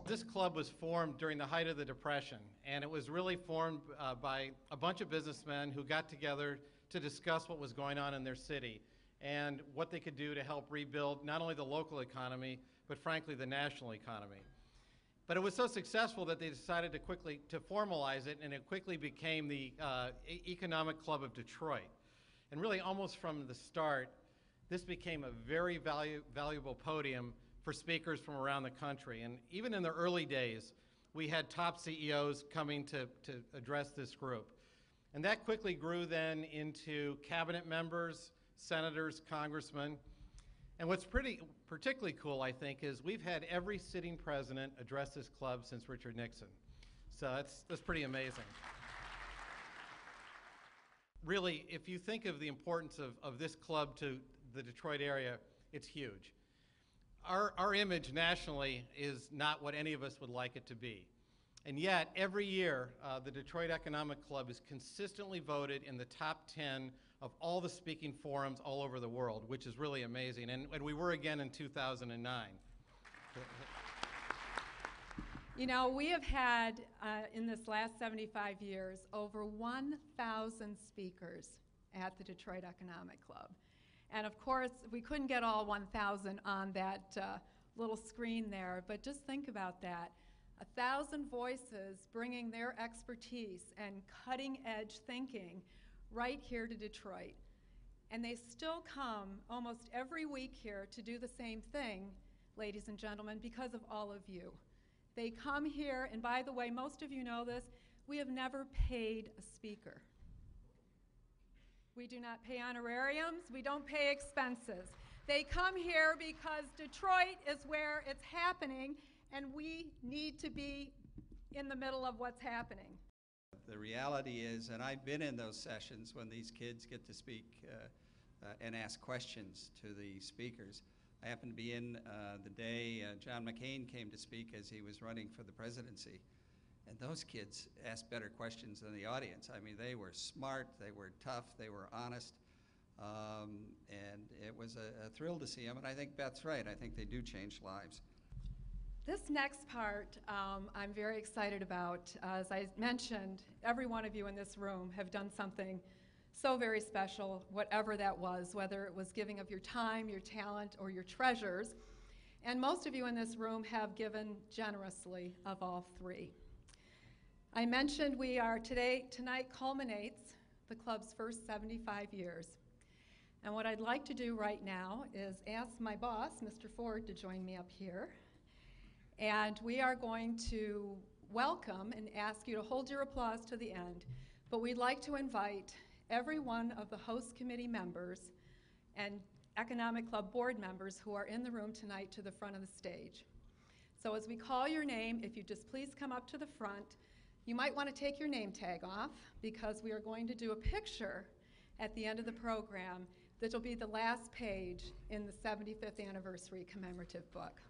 This club was formed during the height of the Depression, and it was really formed by a bunch of businessmen who got together to discuss what was going on in their city and what they could do to help rebuild not only the local economy, but frankly the national economy. But it was so successful that they decided to quickly formalize it, and it quickly became the Economic Club of Detroit. And really almost from the start, this became a very valuable podium for speakers from around the country. And even in the early days, we had top CEOs coming to address this group. And that quickly grew then into cabinet members, senators, congressmen. And what's particularly cool, I think, is we've had every sitting president address this club since Richard Nixon. So that's pretty amazing. Really, if you think of the importance of this club to the Detroit area, it's huge. Our image nationally is not what any of us would like it to be. And yet, every year, the Detroit Economic Club is consistently voted in the top 10 of all the speaking forums all over the world, which is really amazing. And we were again in 2009. You know, we have had, in this last 75 years, over 1,000 speakers at the Detroit Economic Club. And of course, we couldn't get all 1,000 on that little screen there, but just think about that. 1,000 voices bringing their expertise and cutting-edge thinking right here to Detroit. And they still come almost every week here to do the same thing, ladies and gentlemen, because of all of you. They come here, and by the way, most of you know this, we have never paid a speaker. We do not pay honorariums, we don't pay expenses. They come here because Detroit is where it's happening, and we need to be in the middle of what's happening. The reality is, and I've been in those sessions when these kids get to speak and ask questions to the speakers. I happened to be in the day John McCain came to speak as he was running for the presidency. And those kids asked better questions than the audience. I mean, they were smart, they were tough, they were honest. And it was a thrill to see them. And I think Beth's right. I think they do change lives. This next part I'm very excited about. As I mentioned, every one of you in this room have done something so very special, whatever that was, whether it was giving of your time, your talent, or your treasures. And most of you in this room have given generously of all three. I mentioned tonight culminates the club's first 75 years. And what I'd like to do right now is ask my boss, Mr. Ford, to join me up here. And we are going to welcome and ask you to hold your applause to the end. But we'd like to invite every one of the host committee members and Economic Club board members who are in the room tonight to the front of the stage. So as we call your name, if you just please come up to the front. You might want to take your name tag off because we are going to do a picture at the end of the program that will be the last page in the 75th anniversary commemorative book.